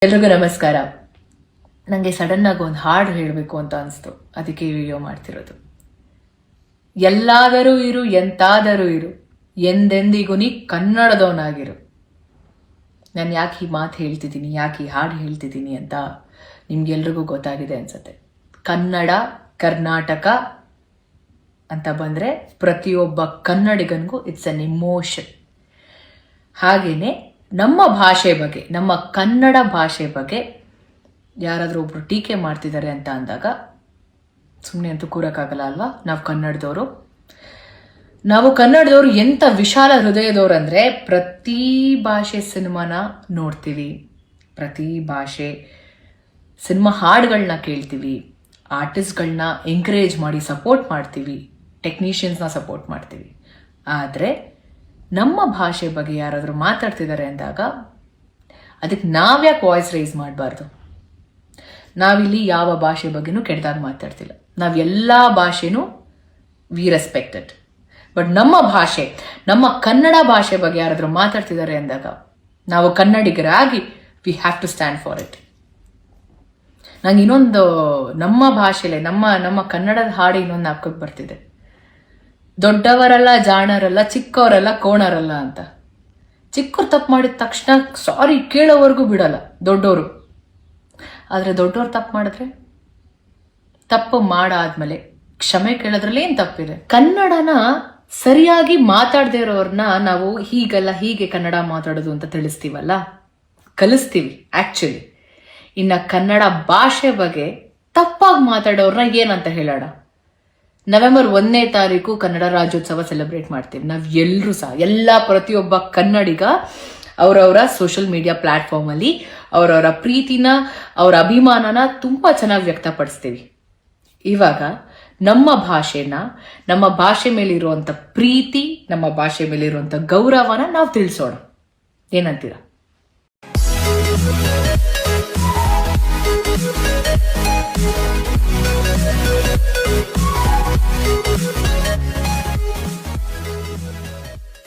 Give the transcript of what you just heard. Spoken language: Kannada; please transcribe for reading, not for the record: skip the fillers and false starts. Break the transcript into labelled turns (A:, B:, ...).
A: ಎಲ್ರಿಗೂ ನಮಸ್ಕಾರ. ನನಗೆ ಸಡನ್ ಆಗಿ ಒಂದು ಹಾಡು ಹೇಳಬೇಕು ಅಂತ ಅನಿಸ್ತು, ಅದಕ್ಕೆ ಈ ವಿಡಿಯೋ ಮಾಡ್ತಿರೋದು. ಎಲ್ಲಾದರೂ ಇರು ಎಂತಾದರೂ ಇರು, ಎಂದೆಂದಿಗೂ ನೀ ಕನ್ನಡದವನಾಗಿರು. ನಾನು ಯಾಕೆ ಈ ಮಾತು ಹೇಳ್ತಿದ್ದೀನಿ, ಯಾಕೆ ಈ ಹಾಡು ಹೇಳ್ತಿದ್ದೀನಿ ಅಂತ ನಿಮ್ಗೆಲ್ರಿಗೂ ಗೊತ್ತಾಗಿದೆ ಅನ್ಸುತ್ತೆ. ಕನ್ನಡ, ಕರ್ನಾಟಕ ಅಂತ ಬಂದರೆ ಪ್ರತಿಯೊಬ್ಬ ಕನ್ನಡಿಗನಿಗೂ ಇಟ್ಸ್ ಅನ್ ಇಮೋಷನ್. ಹಾಗೇನೆ ನಮ್ಮ ಭಾಷೆ ಬಗ್ಗೆ, ನಮ್ಮ ಕನ್ನಡ ಭಾಷೆ ಬಗ್ಗೆ ಯಾರಾದರೂ ಒಬ್ರು ಟೀಕೆ ಮಾಡ್ತಿದ್ದಾರೆ ಅಂತ ಅಂದಾಗ ಸುಮ್ಮನೆ ಅಂತೂ ಕೂರಕ್ಕಾಗಲ್ಲ ಅಲ್ವಾ. ನಾವು ಕನ್ನಡದವರು ಎಂಥ ವಿಶಾಲ ಹೃದಯದವ್ರು ಅಂದರೆ, ಪ್ರತಿ ಭಾಷೆ ಸಿನಿಮಾನ ನೋಡ್ತೀವಿ, ಪ್ರತಿ ಭಾಷೆ ಸಿನಿಮಾ ಹಾಡುಗಳನ್ನ ಕೇಳ್ತೀವಿ, ಆರ್ಟಿಸ್ಟ್ಗಳನ್ನ ಎಂಕರೇಜ್ ಮಾಡಿ ಸಪೋರ್ಟ್ ಮಾಡ್ತೀವಿ, ಟೆಕ್ನಿಷಿಯನ್ಸ್ನ ಸಪೋರ್ಟ್ ಮಾಡ್ತೀವಿ. ಆದರೆ ನಮ್ಮ ಭಾಷೆ ಬಗ್ಗೆ ಯಾರಾದರೂ ಮಾತಾಡ್ತಿದ್ದಾರೆ ಅಂದಾಗ ಅದಕ್ಕೆ ನಾವ್ಯಾಕೆ ವಾಯ್ಸ್ ರೈಸ್ ಮಾಡಬಾರ್ದು? ನಾವಿಲ್ಲಿ ಯಾವ ಭಾಷೆ ಬಗ್ಗೆನೂ ಕೆಟ್ಟದಾಗಿ ಮಾತಾಡ್ತಿಲ್ಲ. ನಾವೆಲ್ಲ ಭಾಷೆನೂ ವಿ ರೆಸ್ಪೆಕ್ಟೆಡ್. ಬಟ್ ನಮ್ಮ ಭಾಷೆ, ನಮ್ಮ ಕನ್ನಡ ಭಾಷೆ ಬಗ್ಗೆ ಯಾರಾದರೂ ಮಾತಾಡ್ತಿದ್ದಾರೆ ಅಂದಾಗ ನಾವು ಕನ್ನಡಿಗರಾಗಿ we have to stand for it. ನಂಗೆ ಇನ್ನೊಂದು ನಮ್ಮ ಭಾಷೆಲೆ ನಮ್ಮ ಕನ್ನಡದ ಹಾಡು ಇನ್ನೊಂದು ಹಾಕೋಕೆ ಬರ್ತಿದೆ. ದೊಡ್ಡವರಲ್ಲ ಜಾಣರಲ್ಲ, ಚಿಕ್ಕವರಲ್ಲ ಕೋಣರಲ್ಲ ಅಂತ. ಚಿಕ್ಕವ್ರು ತಪ್ಪು ಮಾಡಿದ ತಕ್ಷಣ ಸಾರಿ ಕೇಳೋವರೆಗೂ ಬಿಡಲ್ಲ ದೊಡ್ಡವರು. ಆದರೆ ದೊಡ್ಡವ್ರು ತಪ್ಪು ಮಾಡಿದ್ರೆ, ತಪ್ಪು ಮಾಡಾದ್ಮೇಲೆ ಕ್ಷಮೆ ಕೇಳೋದ್ರಲ್ಲಿ ಏನು ತಪ್ಪಿದೆ? ಕನ್ನಡನ ಸರಿಯಾಗಿ ಮಾತಾಡದೇ ಇರೋರನ್ನ ನಾವು ಹೀಗಲ್ಲ ಹೀಗೆ ಕನ್ನಡ ಮಾತಾಡೋದು ಅಂತ ತಿಳಿಸ್ತೀವಲ್ಲ, ಕಲಿಸ್ತೀವಿ ಆ್ಯಕ್ಚುಲಿ. ಇನ್ನು ಕನ್ನಡ ಭಾಷೆ ಬಗ್ಗೆ ತಪ್ಪಾಗಿ ಮಾತಾಡೋರನ್ನ ಏನಂತ ಹೇಳೋಣ? ನವೆಂಬರ್ 1ನೇ ತಾರೀಕು ಕನ್ನಡ ರಾಜ್ಯೋತ್ಸವ ಸೆಲೆಬ್ರೇಟ್ ಮಾಡ್ತೀವಿ ನಾವು ಎಲ್ಲರೂ ಸಹ. ಪ್ರತಿಯೊಬ್ಬ ಕನ್ನಡಿಗ ಅವರವರ ಸೋಷಿಯಲ್ ಮೀಡಿಯಾ ಪ್ಲಾಟ್ಫಾರ್ಮಲ್ಲಿ ಅವರವರ ಪ್ರೀತಿನ, ಅವರ ಅಭಿಮಾನನ ತುಂಬ ಚೆನ್ನಾಗಿ ವ್ಯಕ್ತಪಡಿಸ್ತೀವಿ. ಇವಾಗ ನಮ್ಮ ಭಾಷೆನ, ನಮ್ಮ ಭಾಷೆ ಮೇಲಿರುವಂಥ ಪ್ರೀತಿ, ನಮ್ಮ ಭಾಷೆ ಮೇಲಿರುವಂಥ ಗೌರವನ ನಾವು ತಿಳಿಸೋಣ. ಏನಂತೀರಾ?